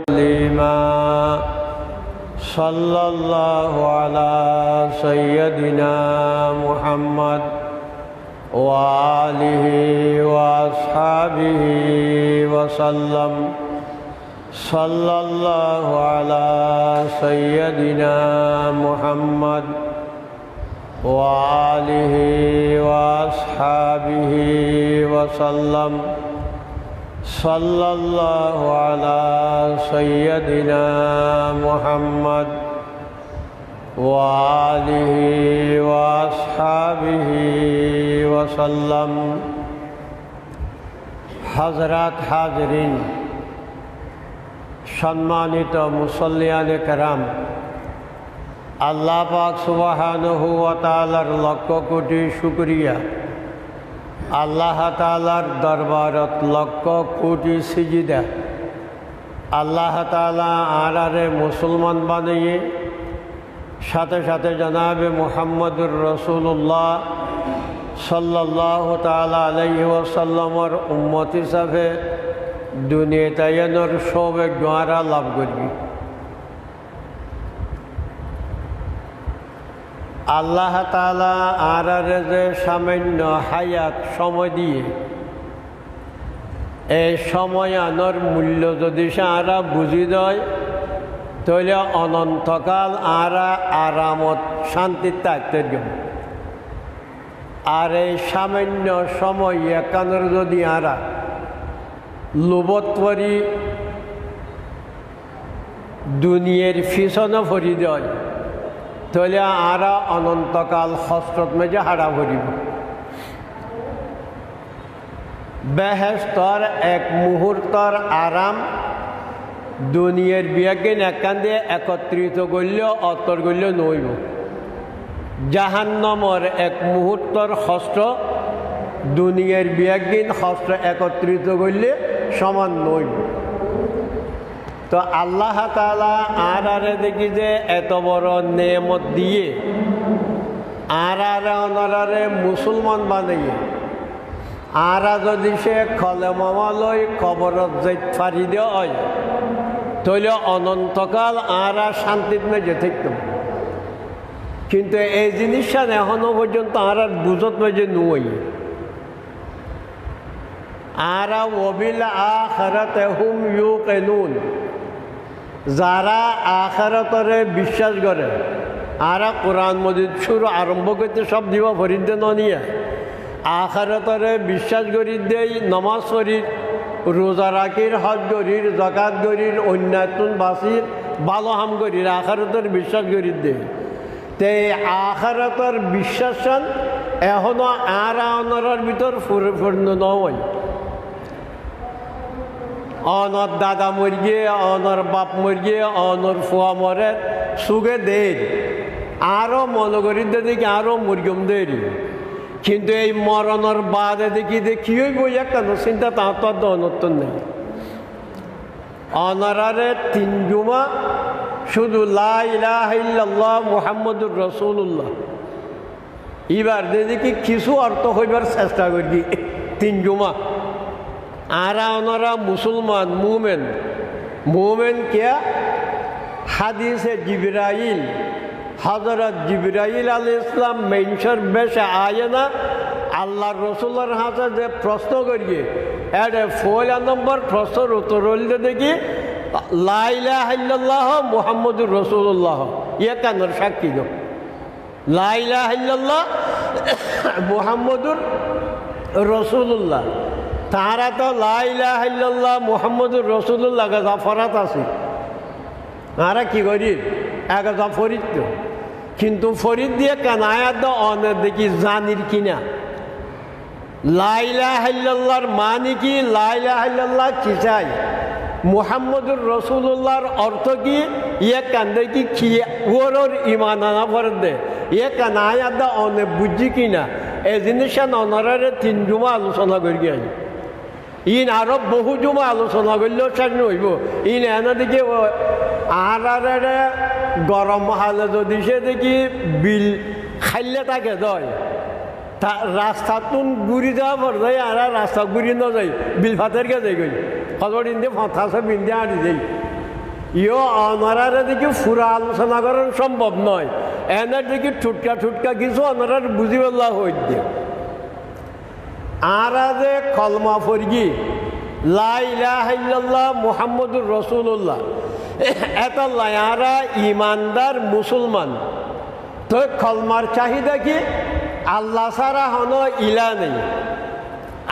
لما صلى الله على سيدنا محمد وآله وأصحابه وسلم صلى الله على سيدنا محمد وآله وأصحابه وسلم صلى الله على سيدنا محمد وآله وأصحابه وسلم हज़रात हाज़रीन सम्मानित मुसल्लियाने कराम আল্লাহ পাক সুবহানাহু ওয়া তাআলার লক্ষ কোটি শুকরিয়া আল্লাহ তাআলার দরবারত লক্ষ কোটি সিজদা আল্লাহ তাআলা আরারে মুসলমান বানিয়ে সাথে সাথে জনাবে মুহাম্মদুর রাসূলুল্লাহ সাল্লাল্লাহু তাআলা আলাইহি ওয়াসাল্লামের উম্মত হিসাবে দুনিয়াতায়নের সৌভাগ্য আরা লাভ করবি। আল্লাহ তাআলা আরারে যে সামান্য হায়াত সময় দিয়ে এই সময় আনার মূল্য যদি সে আরা বুঝি দেয় তাহলে অনন্তকাল আরা আরামত শান্তির থাকতে গেল। আর এই সামান্য সময় একানোর যদি আরা লোভত পরি দুনিয়ার পিছনে ভরি দেয় তাহলে আরা অনন্তকাল হস্রত মেজে হারা ভরিব। বেহেশতর এক মুহূর্তর আরাম দুনিয়ার বিয়াজ্ঞান একান দিয়ে একত্রিত করলেও অতর করলেও নইব। জাহান্নামর এক মুহূর্তর হস্ত দুনিয়ার বিয়াজ্ঞান হস্ত একত্রিত করলে সমান নইব। তো আল্লাহ তাআলা আরারে দেখি যে এত বড় নেয়ামত দিয়ে আরারে অনারারে মুসলমান বানাইয়ে আরা যদি সে কলেমা লই কবরত যাই ফারি দেওয়া হয় তাহলে অনন্তকাল আরা শান্তিত মেজে থাকতাম। কিন্তু এই জিনিসটা এখনো পর্যন্ত আরার বুঝত মেজে নই। আরা ওবিল আখিরাতে হুম ইউকিনুন, যারা আখিরাতরে বিশ্বাস করে আরা কোরআন মজিদ শুরু আরম্ভ করতে সব দিব ফরিদ নিয়ে আখিরাতরে বিশ্বাস করি দেই, নমাজ পড়ি, রোজা রাখির, হজ করির, যাকাত করির, অন্যান্য বাসির, ভালো হাম করির, আখিরাতর বিশ্বাস করি দেই। তে আখিরাতর বিশ্বাসন এখনো আরা অনরার ভিতর পূর্ণ নয়। অনর দাদা মরিয়ে, অনর বাপ মরিয়ে, অনর ফুয়া মরে সুগে দেয় আরও মনগরিদ দেখি আরও মুরগম দেরি। কিন্তু এই মরণের বাদে দেখি দেখি বই কেন চিন্তা তাঁতর অনর্তন নেই। অনারারে তিন জুমা শুধু লা ইলাহা ইল্লাল্লাহ মুহাম্মদুর রাসূলুল্লাহ এবার দেখি কিছু অর্থ হইবার চেষ্টা করি। তিন জুমা আরা ওনারা মুসলমান মুমেন। মুমেন কে হাদিসে জিবরাইল হযরত জিবরাইল আলাইহিস সালাম মেনশর বেশে আয় না আল্লাহর রাসূলের হাতে যে প্রশ্ন করিয়ে এর ১৬ নম্বর প্রশ্নের উত্তর হইলে দেখি লা ইলাহা ইল্লাল্লাহ মুহাম্মদুর রাসূলুল্লাহ একানোর সাক্ষী গো। লা ইলাহা ইল্লাল্লাহ মুহাম্মদুর রাসূলুল্লাহ। তারা তো লা ইলাহা ইল্লাল্লাহ মুহাম্মদুর রাসূলুল্লাহ জাফরাত আছে। তারা কি করি এক জাফরিত তো, কিন্তু ফরিদ দিয়ে কেন আয়াত অনেক দেখি জানির কিনা লা ইলাহা ইল্লাল্লাহর মানে কি, লা ইলাহা ইল্লাল্লাহ কি চাই, মুহাম্মদুর রাসূলুল্লাহর অর্থ কি, ইয়ে কান দেখি কি ওর ইমান আনা ফরদ দে ইয়ে কান আয়াত অনেক বুঝি কিনা এই জিনিস অনারে তিন জুমা আলোচনা করি গিয়ে ইন আরো বহু জুমা আলোচনা করলেও শেষ নইব। ইন এনে দেখি আরারে গরম হালে যদি সে দেখি বিল খাইলে তাকে দয় রাস্তা তুন ঘুরি যাওয়া পর যাই আর রাস্তা ঘুরি না যাই বিল ভাতের কে যাই গই কতদিন দিয়ে ফথাসে বিন্দে আনি দেই ইও অনারারে দেখি ফুরা আলোচনা করার সম্ভব নয় এনার দেখি ঠুটকা কিছু অনারার বুঝি বললা হয়ে দিয়ে আরা যে কলমা ফরগি লা ইলাহা ইল্লাল্লাহ মুহাম্মদুর রাসূলুল্লাহ এটা লায়ারা ইমানদার মুসলমান তো কলমার চাহিদা কি আল্লাহ ছাড়া হন ইলা নেই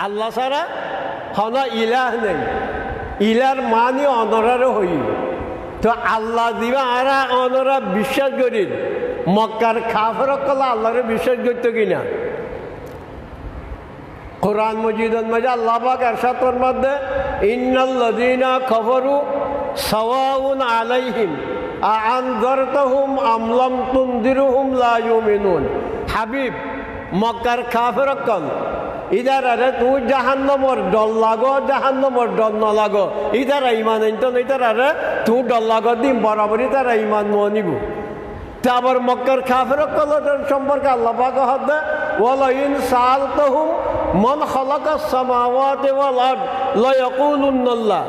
আল্লাহ ছাড়া হন ইলাহ নেই ইলার মানে অনরারও হই তো আল্লাহ দিবা আরা অনরা বিশ্বাস করি মক্কার কাফেরক কলা আল্লাহরে বিশ্বাস করতো কিনা কোরআন মজিদের মাঝে আল্লাহ পাক ইরশাদ ফরমাতে ইন্নাল্লাযীনা কাফারু সাওয়াউন আলাইহিম আনযারতাহুম আম লাম তুনদিরহুম লা ইউমিনুন হাবিব মক্কার কাফেরক কল ইদারে তুই জাহান্নামর ডর লাগো জাহান্নামর ডর ন লাগো ইদারা ইমান আনতো ইদারে তুই ডর লাগো দিম বরাবরই তারা ইমান নিব তা আবার মক্কার কাফেরক কলদের সম্পর্কে আল্লাহ পাক হদে ওয়ালা ইন সালতাহুম মান খালাকাস সামাওয়াতি ওয়াল আরদ লা ইয়াকুলুন্নাল্লাহ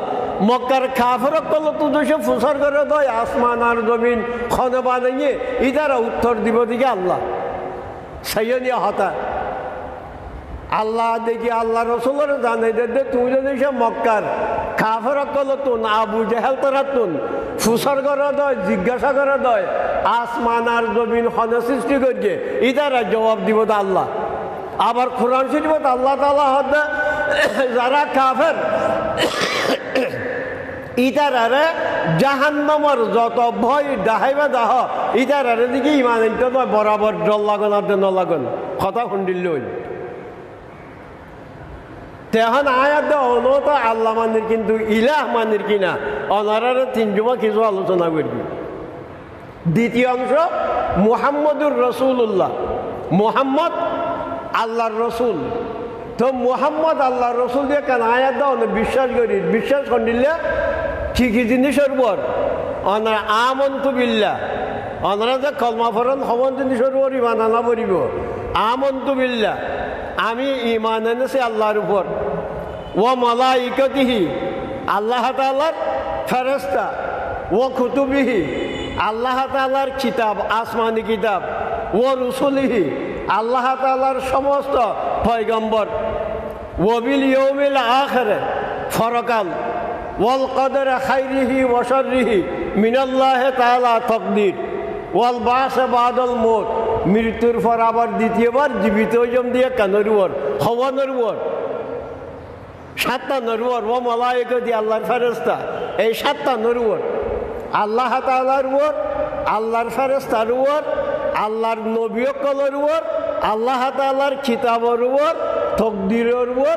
মক্কার কাফেরক কল তো দেশে ফুসার করে দেয় আসমান আর জমিন খনে বানিয়ে ইদারা উত্তর দিব দিকে আল্লাহ সাইয়নিয়া হতা আল্লাহ দেখি আল্লাহ রসুলের জানে দে তুই যদি সে মক্কার কাফেরক কল তুন আবু জেহেল তোরা তুন ফুসার করে দেয় জিজ্ঞাসা করে দেয় আসমান আর জমিন খনে সৃষ্টি করছে ইদারা জবাব দিব আল্লাহ আবার কোরআন শরীফত আল্লাহ তাআলা হদে যারা কাফের ইতারারে জাহান্নামের যত ভয় ডাহাইবা দাহ ইতারারে দিকে ইমান আনতে নয় বরাবর জল লাগন আর ন লাগন কথা শুনিল তেহন আয়াত অনত আল্লাহ মানির কিন্তু ইলাহ মানির কিনা অনারারে তিনজমা কিছু আলোচনা করবি দ্বিতীয় অংশ মুহাম্মদুর রাসূলুল্লাহ মুহাম্মদ আল্লাহর রসুল তো মুহাম্মদ আল্লাহর রসুল দিয়ে কেন আয়াত দাও বিশ্বাস করি বিশ্বাস করিলে কি কি জিনিসের উপর অনারা আমন্তু বিল্লাহ অনারা যে কলমা ফরন সমন জিনিসের উপর ইমান আনা পড়িব আমন্তু বিল্লাহ আমি ইমান এনেছি আল্লাহর উপর ও মালাইকাতিহি আল্লাহ তাআলার ফেরেশতা ও কুতুবিহি আল্লাহ তাআলার কিতাব আসমানি কিতাব ও রুসুলিহি আল্লাহ তাআলার সমস্ত পয়গম্বর ওয়াবিল ইয়াউমিল আখির ফরকাল ওয়াল কদর খাইরিহি ওয়া শাররিহি মিনাল্লাহি তাআলা তাকদীর ওয়াল বাস বাদাল মউত মৃত্যুর পর আবার দ্বিতীয়বার জীবিত হইম দিয়ে কানের উপর হওয়ানোর উপর সাতটা নরুয়ার ও মালায়েকাতি আল্লাহর ফেরেশতা এই সাতটা নরুয়ার আল্লাহ তাআলার উপর আল্লাহর ফেরেশতার উপর আল্লাহর নবীকলের উপর আল্লাহ তাআলার কিতাবের উপর তকদিরের উপর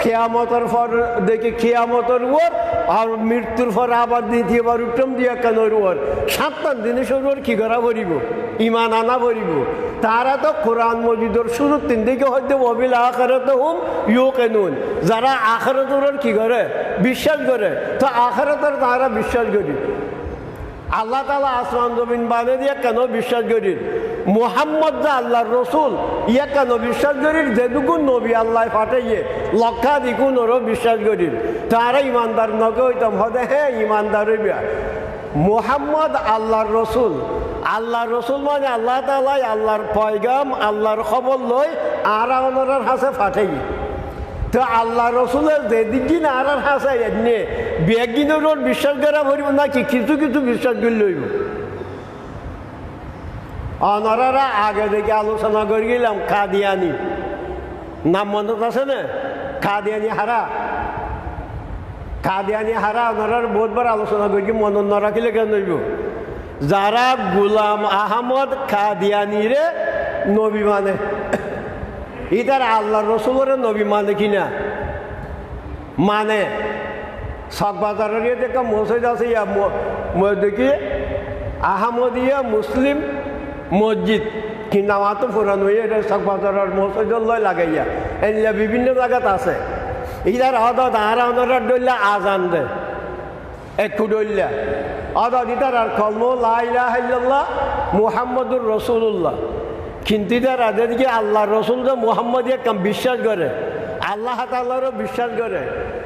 কিয়ামতের পর দেখি কিয়ামতের উপর আর মৃত্যুর পর আবার দ্বিতীয়বার উত্তম দিয়া কানের উপর সাতটা জিনিসের উপর কি করা পড়িব ইমান আনা পড়িব তারা তো কোরআন মজিদের শুরু তিন দিকে হয়তো ওয়াবিল আখিরাতিহুম ইউকিনুন যারা আখিরাতের কি করে বিশ্বাস করে তো আখিরাতের তারা বিশ্বাস করে আল্লাহ তাআলা আসমান জমিন বানিয়ে দিয়ে কেন বিশ্বাস করি মুহাম্মদ যে আল্লাহর রসুল ইয়া কেন বিশ্বাস করি যেটুকু নবী আল্লাহ পাঠাইয়ে লক্ষাধিকুনেরও বিশ্বাস করি তারা ইমানদার নকে হইতাম হদে হ্যাঁ ইমানদার হইবা মুহাম্মদ আল্লাহর রসুল মানে আল্লাহ তাআলা আল্লাহর পয়গাম আল্লাহর খবর লই আর ওনার হাসে পাঠাইয়ে তো আল্লাহ রসুলের যেদিন আর হাসে এনে বেগিনের বিশ্বাস করা ভরিব নাকি কিছু কিছু বিশ্বাস করে লইব অনারা আগে থেকে আলোচনা করে গেলাম কাদিয়ানি নাম মনত আছে না কাদিয়ানি হারা ওনার বহুতবার আলোচনা করি মন না রাখিলে কেন নইব যারা গোলাম আহমদ কাদিয়ানিরে নবী মানে ইতার আল্লাহ রসুলের নবী মানে কিনা মানে চকবাজারের দেখা মসজিদ আছে দেখি আহমদিয়া মুসলিম মসজিদ কি নামাতো পুরানো এটা চকবাজারের মসজিদ লয় লাগাইয়া এনিয়া বিভিন্ন জায়গাত আছে ইতার অদত আহারা ডইলা আজান দে একটু ডইলা অদত ইতার আর কলম লা ইলাহা ইল্লাল্লাহ মুহাম্মদুর রাসূলুল্লাহ কিন্তু তারা যেদিকে আল্লাহ রসুল যে মুহাম্মদ কাম বিশ্বাস করে আল্লাহ তাআলারও বিশ্বাস করে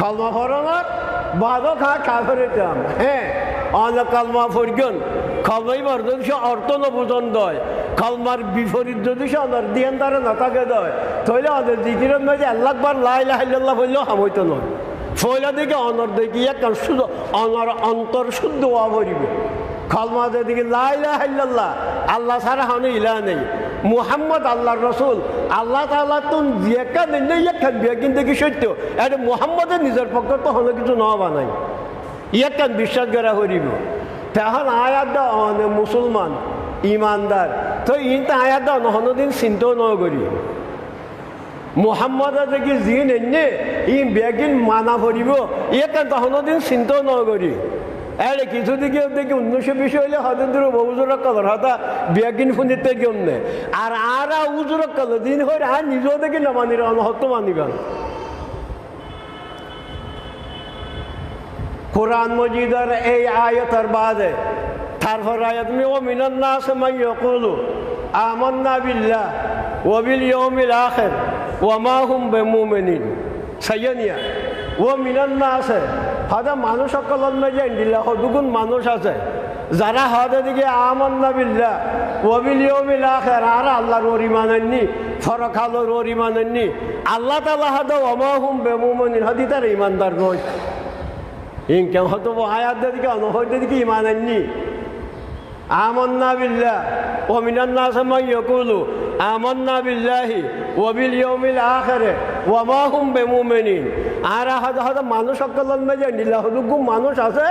কালমা ফরানোর বাদও কাফের হইতাম। হ্যাঁ, অনেক কালমা ফরিগন কালমাই বার যদি সে অর্থ নবুজন দয়, কালমার বিপরীত যদি সে অনার দিয়ান দ্বারা না থাকে দয়, তাহলে অনেক জিকিরের মাঝে আল্লাহবার লা ইলাহা ইল্লাল্লাহ বললেও হামইতো নয়। ফয়লা দিকে অনর দেখি একটা শুদ্ধ অনর অন্তর শুদ্ধ হওয়া ভরিব। কালমা দিকে লা ইলাহা ইল্লাল্লাহ, আল্লাহ ছাড়া হানো ইলাহ নেই, মুহাম্মদ আল্লাহর রসুল, আল্লাহ তাআলা তো জিয়াকা নেই ইয়াকান বিয়া কিন্তু কি সত্য, এটা মুহাম্মদের নিজের পক্ষ তো হলো কিছু ন বানাই ইয়াকান বিশ্বাস করা করিব। তখন আয়াত দাও অনেক মুসলমান ইমানদার তো ইনটা আয়াত দাও নহদিন চিন্তাও ন করি মুহাম্মদ দেখি জিন এনে ই বেগিন মানা ভরিব ইয়াকান তহনদিন চিন্তাও ন করি। এর কিছু দিকে দেখি 1920 হইলে হদের দূর বহুজোর কালার হতা বেগিন ফুনিতে কেমনে আর আরা উজোর কালো দিন হয়ে আর নিজেও দেখি না মানির অনহত্য মানিবেন। কোরআন মজিদের এই আয়াতের বাদে তারপর আয়াত মি ওয়া মিনান নাস মান ইয়াকুলু আমান্না বিল্লাহ ওয়া বিল ইয়াউমিল আখির ওয়া মা হুম বিমুমিনিন। সাইয়ানিয়া ওয়া মিনান নাস হাদা মানুষ সকলের মাঝে ইন্দিল্লাহ দুগুণ মানুষ আছে যারা হদে দিকে আমান্না বিল্লাহ ওয়া বিল ইয়াউমিল আখির আর আল্লাহর ওর ঈমান আননি, ফরকালোর ওর ঈমান আননি, আল্লাহ তাআলা হাদা ওয়া মা হুম বিমুমিনিন হাদি তার ঈমানদার নয়। ইনকাম হতো আয়াত দিকে অনহদ দিকে ঈমান আননি। আমান্না বিল্লাহ ওয়া মিনান নাস মান ইয়াকুলু আমান্না বিল্লাহি ওয়া বিল ইয়াউমিল আখির ওয়া মা হুম বিমুমিনিন। আর হয়তো মানুষ সকলের মাঝে নিলাহদুগুম মানুষ আছে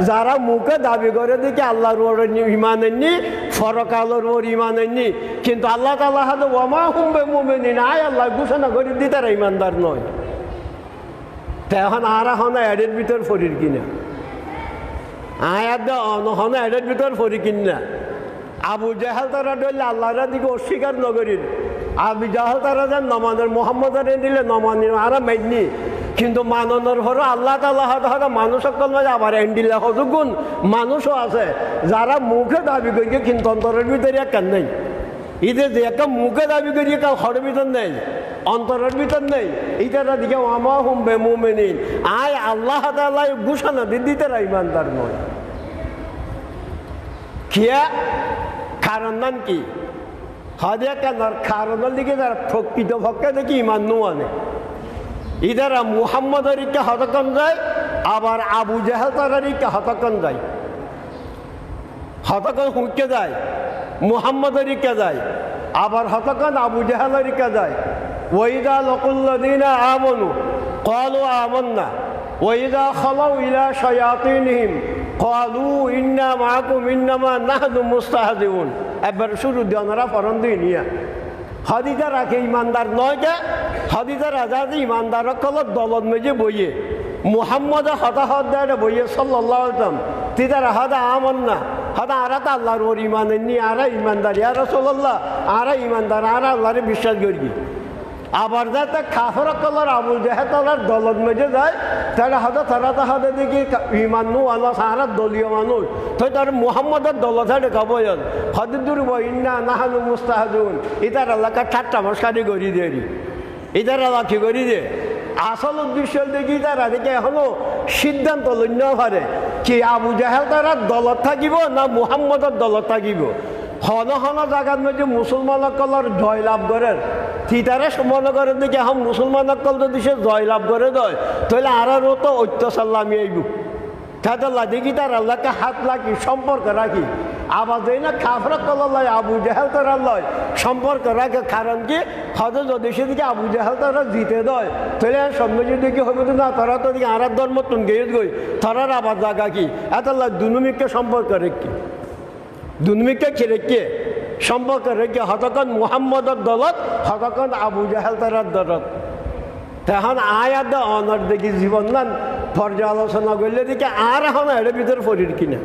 যারা মুখে দাবি করে দিকে আল্লাহর ওর ঈমান আননি, ফরকালোর ওর ঈমান আননি, কিন্তু আল্লাহ তাআলা হাদা ওয়া মা হুম বিমুমিনিন আয় আল্লাহ ঘোষণা করে দিতে তারা ঈমানদার নয়। তখন আর হনা এডের ভিতর ফরির কিনা আয়াত হনা এডের ভিতর ফরি কিনা আবু জাহাল তারা ডলে আল্লাহরা দিকে অস্বীকার নগরীর আবু জাহাল তারা যান নমানের মোহাম্মদের দিলে নমানির আরা মেদনি, কিন্তু মাননের হলো আল্লাহ তাআলা হয়তো মানুষ সকল মাঝে আবার এন্ডিল্লা হদুগুণ মানুষও আছে যারা মুখে দাবি করি কিন্তু অন্তরের ভিতরে কেন নেই। ঈদের যে একটা মুখে দাবি করি কাউ হরের ভিতর নেই, অন্তরের ভিতর নেই, ইটারা দিকে আমা হুম বিমুমিনিন আয় আল্লাহ তাআলা ঘোষণা দিতে ঈমানদার নয়। কিয়া কারণ নাম কি হদে কেন কারণের দিকে যারা প্রকৃত পক্ষে দেখি ঈমান নোয়ানে ইদারা মুহাম্মদের ইকে হতকন যায়, আবার আবু জাহেল তার ইকে হতকন যায়, হতকন হুঁকে যায় মুহাম্মদের ইকে যায়, আবার হতকন আবু জাহেলের ইকে যায়। ওয়াইদা লাকুল্লাযীনা আমানু ক্বালু আমান্না ওয়াইদা খালাউ ইলা শায়াতিনহিম ক্বালু ইন্না মাআকুম ইন্নামা নাহনু মুস্তাহজিউন। একবার শুরু দিওনারা ফরন দিয়ে নিয়া হদিজা রাখে ইমানদার নয় যে হদিজা রাজা যে ইমানদার কলত দলত মেজে বইয়ে মুহাম্মদ হতাহত দেয় বইয়ে সাল্লাল্লাহু আলাইহি ওয়াসাল্লাম তিদারা হদা আমান্না হদা আরা তো আল্লাহর ওর ঈমান আননি, আরা ইমানদার ইয়া রাসূলুল্লাহ আরা ইমানদার আরা আল্লাহরে বিশ্বাস করি। আবার যাতে কাফের কলর আবু জাহেলের দলত মেজে যায় তাহলে হয়তো তারা তো হদে দেখি ইমান নু আল্লাহ সারা দলীয় মানুষ তো তার মুহাম্মদের দলত হাটে কবয়ন হদে দুর্ব ইন্না নাহানু মুস্তাহজুন ইতার আল্লাহকে ঠাট্টা মস্কারি করি দেরি ইতার আল্লাহ কি করি দে। আসল উদ্দেশ্য দেখি তারা দেখে এখনো সিদ্ধান্ত লইন পারে কি আবু জাহেল তারা দলত থাকিব না মুহাম্মদের দলত থাকিব। হন হন জায়গার মধ্যে মুসলমান কলর জয়লাভ করে থিতারে মনে করে দেখি এখন মুসলমান কল যদি সে জয়লাভ করে দেয় তাহলে আরও তো অত্যাচার নামি আইব তাহলে দেখি তার আল্লাহকে হাত লাগি সম্পর্ক রাখি। আবার দেয় না কাফের কলর লয় আবু জাহেল তারা লয় সম্পর্ক রাখে, কারণ কি হয়তো যদি সেদিকে আবু জাহেল তারা জিতে দেয় তাহলে সঙ্গে যদি কি হবে না তারা তো দিকে আর ধর্ম তুন গেয়ে গই তারার আবার জায়গা কি এত দুনুমিককে সম্পর্ক রেখে দুনমিকে রেখে সম্পর্ক রেখে হতকন মুহাম্মদের দলত হতকন আবু জাহেল তারার দলত। তখন আয়াত অনার দেখি জীবন নান পর্যালোচনা করলে দেখি আর এখন এর ভিতরে ফরির কিনা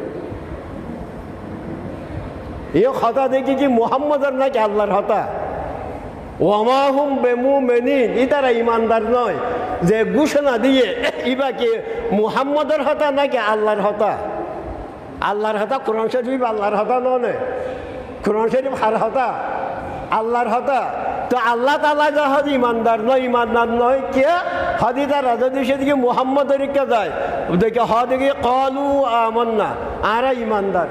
এই হতা দেখি কি মুহাম্মদের নাকি আল্লাহর হতা ওয়া হুম বিমুমিনিন ইতারা ইমানদার নয় যে ঘোষণা দিয়ে ইবাকে মুহাম্মদের হতা নাকি আল্লাহর হতা। আল্লাহর হতা কোরআন শরীফ আল্লাহর হতা নয়, কোরআন শরীফ হার হতা আল্লাহর হতা। তো আল্লাহ তাআলা যখন ইমানদার নয় কে হদি তারা যদি সেদিকে মুহাম্মদের কে যায় দেখে হদিকে কলু আমান্না আরা ইমানদার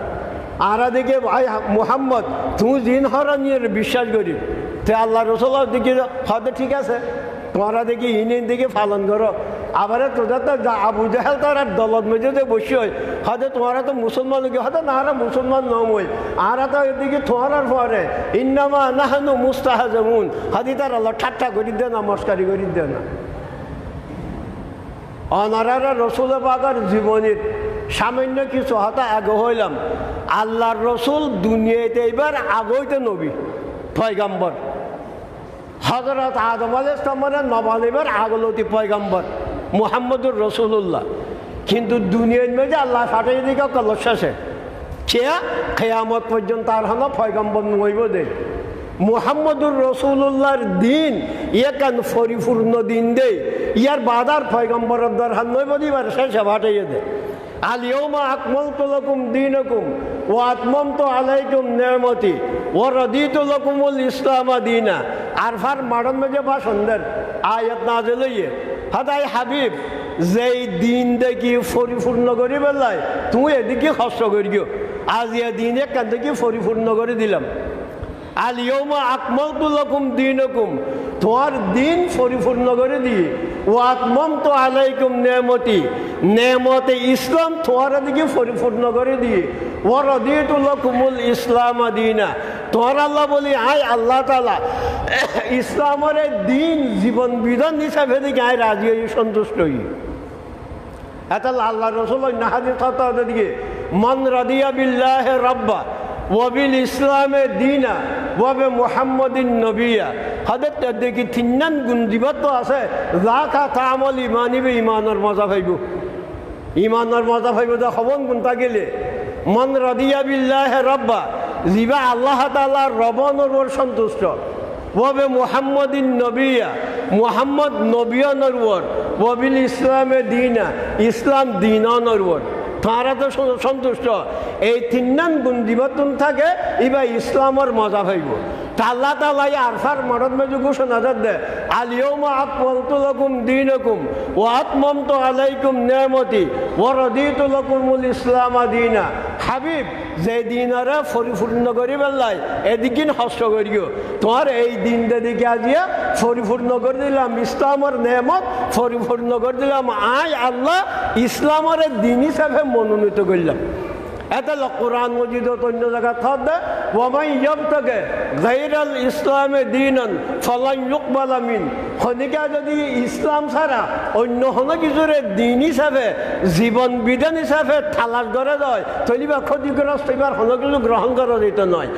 আরা দেখে ভাই মুহাম্মদ তুই জিন হরা নিয়ে বিশ্বাস করি তো আল্লাহ রসুল দিকে হদে ঠিক আছে তোমরা দেখি ইনিন দিকে পালন করো আবার তোদের তো আবু জাহেল তার দলত মেঝেতে বসে হয় হয়তো তোমরা তো মুসলমান হয়তো না মুসলমান নমই আরা তো এদিকে তোমরার পরে ইন্নামা নাহানু মুস্তাহাজামুন হাদি তার আল্লাহ ঠাট্টা করি দে না মস্কারি করি দে না অনারারা রসুল পাকের জীবনের সামান্য কিছু হতা আগে হইলাম আল্লাহর রসুল দুনিয়াতে এবার আগইতে নবী পয়গাম্বর হযরত আদম আলাইহিস সালামের নবালিবের আগলতি পয়গাম্বর মুহাম্মদুর রসুল্লাহ কিন্তু দুনিয়ার মধ্যে আল্লাহ ফাটিয়ে দিকে কলশাসে চেয়া কিয়ামত পর্যন্ত আর হলো পয়গাম্বর নইব দে মুহাম্মদুর রসুল্লাহর দিন একান পরিপূর্ণ দিন দে ইয়ার বাদার পয়গাম্বরের দরকার নইব দিবার শেষে ফাটিয়ে দে আল ইয়াউমা আকমালতু লাকুম দীনাকুম ওয়া আতমামতু আলাইকুম নি'মাতি ওয়া রাদিতু লাকুমুল ইসলাম দীনা আরফার মাডন মেজে ভাষণ দেন আয়াত নাযিল হইয়ে হাদাই হাবিব যেই দিন দেখি পরিপূর্ণ করি বেলায় তুই এদিকে কষ্ট করিও আজ এ দিন এখান থেকে পরিপূর্ণ করে দিলাম আল ইয়াউমা আকমালতু লাকুম দীনাকুম তোমার দিন পরিপূর্ণ করে দিয়ে ও আতমামতু আলাইকুম নি'মাতি নেমতে ইসলাম তোমার দিকে পরিপূর্ণ করে দিয়ে ও রাদিতু লাকুমুল ইসলাম দীনা তোমার আল্লাহ বলি আয় আল্লাহ তাআলা ইসলামের দিন জীবন বিধান হিসাবে দিকে আয় রাজি হই সন্তুষ্ট হই এত আল্লাহ রসুল নাহাদি কথা দিকে মান রাদিয়া বিল্লাহি রাব্বা ওয়া বিল ইসলামে দীনা ওয়া বি মুহাম্মাদিন নবিয়া হাদত দেখি তিননান গুণ দিবত আছে যাকা তামল ইমানিবে ইমানের মজা পাইব ইমানের মজা পাইব দা খবন গুণটা গেলে মান রাদিয়া বিল্লাহি রাব্বা জিবা আল্লাহ তাআলার রবনর সন্তুষ্ট ওয়া বি মুহাম্মাদিন নবিয়া মুহাম্মদ নবিয়ানর ওয়া বিল ইসলামে দীনা ইসলাম দীনানর তারা তো সন্তুষ্ট এই তিননান গুণ দিবতন থাকে এবার ইসলামের মজা পাইব আল্লাহ তাআলা আরফার মরদ মেজু ঘোষণা দে আল ইয়াউমা আকমালতু লাকুম দীনাকুম ওয়া আতমামতু আলাইকুম নি'মাতি ওয়া রাদিতু লাকুমুল ইসলাম দীনা হাবিব যে দিনারে পরিপূর্ণ করি বেলায় এদিকে হস্ত করিও তোমার এই দিন দিকে আজিয়া পরিপূর্ণ করে দিলাম ইসলামের নেমত পরিপূর্ণ করে দিলাম আয় আল্লাহ ইসলামের দিন হিসাবে মনোনীত করলাম এত কোরআন মজিদ অন্য জায়গা থাকবে ওয়ামাই ইয়াবতাগি গায়রাল ইসলামে দীনান ফালান ইউকবালা মিন খনিকা যদি ইসলাম ছাড়া অন্য কোনো কিছুরে দিন হিসাবে জীবন বিধান হিসাবে থালাস করে দেয় তলিবা ক্ষতিগ্রস্ত এবার কোনো কিছু গ্রহণ করা যেত নয়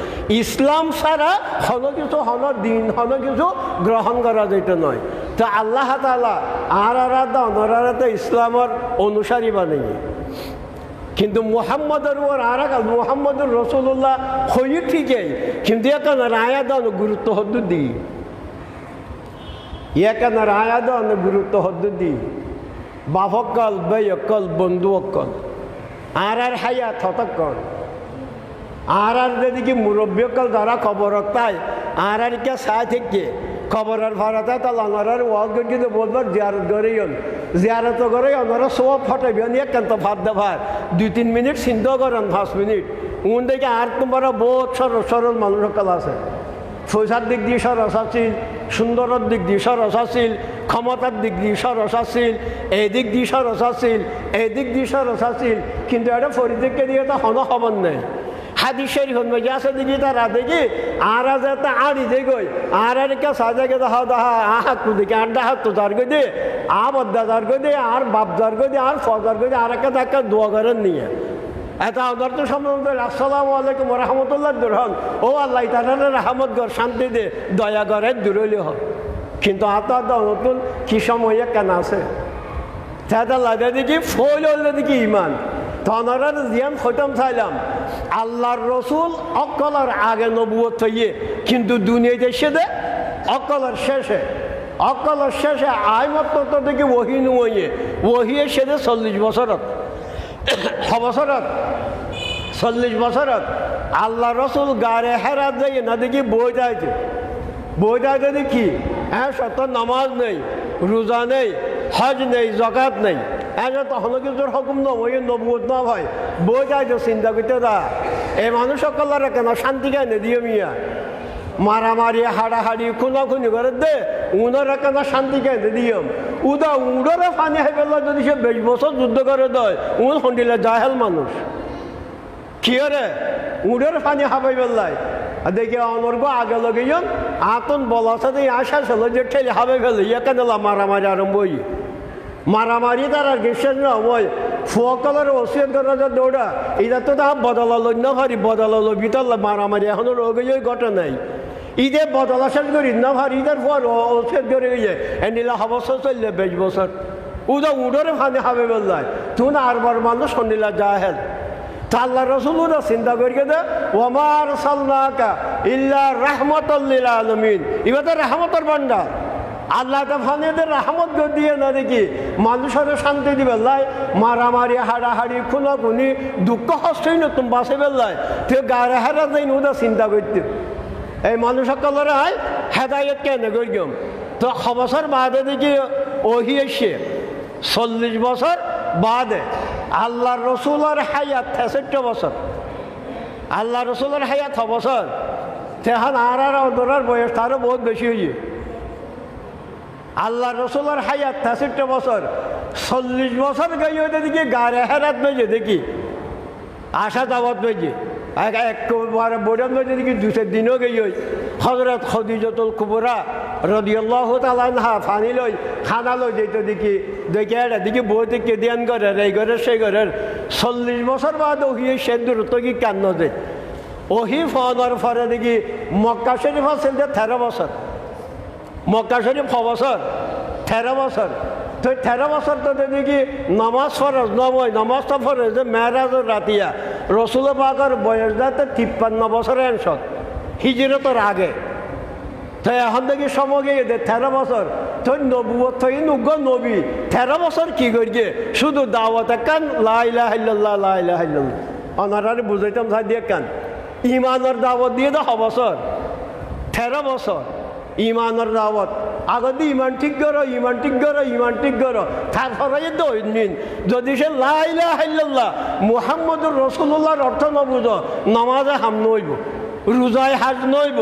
ইসলাম ছাড়া কোনো কিছু হলো দিন হলো কিছু গ্রহণ করা যেত নয় তো আল্লাহ তাআলা আর আরাধা অনরাধা ইসলামের অনুসারী বানিয়ে কিন্তু মুহাম্মদের ওর আর মুহাম্মদুর রসুল্লাহ হই ঠিকই কিন্তু এখানে রায়াদান গুরুত্ব হদ্দু দিই এখানে রায়াদান গুরুত্ব হদ্দু দিই বাফকল বেয়কল বন্ধু অকল আর হায়াত হতকল আর যেদিকে মুরব্বীকল যারা খবর তাই আর কে সাই থেকে খবরের ভাড়াতে তাহলে ওনার ওয়াজ কিন্তু বলবার জিয়ারত করেই জিয়ারত করে ওনারা সব ফটাইবেন একান্ত ভাত দেভার 2-3 মিনিট চিন্তা করেন 5 মিনিট উন দেখে আর তোমরা বহুত সরল মানুষ সকল আছে পয়সার দিক দিয়ে সরস আছিল সুন্দরের দিক দিয়ে সরস আছিল ক্ষমতার দিক দিয়ে সরস আছিল এই দিক দিয়ে সরস আছিল এই দিক দিয়ে সরস আছিল কিন্তু এটা ফরিদিককে দিয়ে তো হন খবর নেই হাদিস শরীফ মধ্যে আছে দেখি তারা দেখি আর যেতে আড়ি যে গই আর কে সাজা গে দেখা দেখা হাত দেখি আড্ডা হাত তো যার গই দে আবদ্ধা যার গই দে আর বাপ যার গই দে আর ফজার গই দে আর একটা দেখা দোয়া করেন নিয়ে এত ওদের তো সম্বন্ধে আসসালামু আলাইকুম রহমতুল্লাহ দুরহন ও আল্লাহ তাআলা রহমত গর শান্তি দে দয়া করে দূরলি হোক কিন্তু আত নতুন কি সময় কেন আছে সেটা লাগে দেখি ফল হলে দেখি ইমান তনারা জিয়ান খতম চাইলাম আল্লাহর রসুল অকলার আগে নবুয়ত হইয়ে কিন্তু দুনিয়াতে সেদে অকলার শেষে আইমত্ত থেকে ওহি নুয়ে ওহিয়ে সেদে 40 বছরত 40 বছরত আল্লাহ রসুল গারে হেরাত যাই না দেখি বই যাইছে বইটা যদি কি হ্যাঁ সত্য নামাজ নেই, রোজা নেই, হজ নেই, জাকাত নেই, হ্যাঁ তখনও কিন্তু হুকুম নবই নবুয়ত না হয়। বইটা তো চিন্তা করতে দা এই মানুষ সকলের কেন শান্তি কেন দিয়ে মিয়া মারামারি হাড়াহাড়ি খুনাখুনি করে দে উনারা কেন শান্তি কেন দিয়ম উদা উড়রে পানি হয়ে গেল যদি সে 20 বছর যুদ্ধ করে দেয় উন হন্ডিলে জাহেল মানুষ কি রে উড়ের পানি হাবাই বেলায় দেখে অনর্গ আগে লগে আতন বলা সাথে আশা ছিল যে ঠেলে হাবে ফেলে কেন মারামারি আরম্ভ হই মারামারি তার আর গ্রীষ্মের নয় ফুয়াকালের ওসিয়ত করা যে দৌড়া এটা তো তা বদলালো না ভারি বদলালো ভিতর মারামারি এখনো রোগে ঘটে নাই ঈদে বদলা শেষ করি না ভারি ঈদের পর ওসিয়ত করে গিয়ে এনিলা বছর চললে 20 বছর উদা উডরে ফানে হাবে বেলায় তুই আরবার মানুষ সন্ডিলা জাহেল আল্লাহ রসুল চিন্তা করি দে ওমার সাল্লাকা ইল্লা রাহমাতাল লিল আলামিন এবার রাহমতের ভান্ডার আল্লাহ তো ফানেদের রাহমত দিয়ে না দেখি মানুষের শান্তি দিবে লাই মারামারি হাড়াহাড়ি খুনাখুনি দুঃখ হস্তই না তুমি বাসে বেলায় তুই গাড়ে হারা যাই ওদা চিন্তা করতে এই মানুষ সকলের হয় হেদায়ত কেন করিম তো 6 বছর বাদে দেখি ওহি এসে 40 বছর বাদে আল্লাহ রসুলের হায়াত 63 বছর আল্লাহ রসুলের হায়াত 6 বছর তেহান আর ধরার বয়স তারও বহুত বেশি হয়েছে আল্লাহ রসুলের হায়াত 63 বছর 40 বছর গই ওইটা দেখি গাড়ে হেরাত বেজে দেখি আশা দাওয়াত বেজে একবারে বোঝান বেজে দেখি 2 দিনও গই ওই হজরত খদিজাতুল কুবরা রাদিয়াল্লাহু তাআলা আনহা ফানি লই খানা লই যেত দেখি দেখে এটা দেখি বই থেকে ধ্যান করে এই ঘরের সেই ঘরের 40 বছর বাদ ওহি সে দূরত্ব কি কেন যে ওহি ফোনের পরে দেখি মক্কা শরীফ আছে 13 বছর মক্কা শরীফ 6 বছর 13 বছর তো 13 বছর তো দেখি নামাজ ফরজ নয় নামাজটা ফরজ যে মেরাজের রাতিয়া রসুল পাকের বয়স যাতে 53 বছরের অ্যান্সার হিজরতের আগে তো এখন দেখি সময় গিয়ে 13 বছর তুই নবুয়ত তুই নুগ নবী 13 বছর কি করিয়ে শুধু দাওয়াত কান লা ইলাহা ইল্লাল্লাহ লা ইলাহা ইল্লাল্লাহ অনারারে বুঝাইতাম সাই দিয়ে কান ইমানের দাওয়াত দিয়ে 10 বছর 13 বছর ইমানের দাওয়াত আগত ইমান ঠিক করো ইমান ঠিক করো ইমান ঠিক করো তারপরে দৈনিন যদি সে লা ইলাহা ইল্লাল্লাহ মুহাম্মদুর রাসূলুল্লাহর অর্থ ন বুঝো নামাজে হাম নইব রোজায় হাজ নইব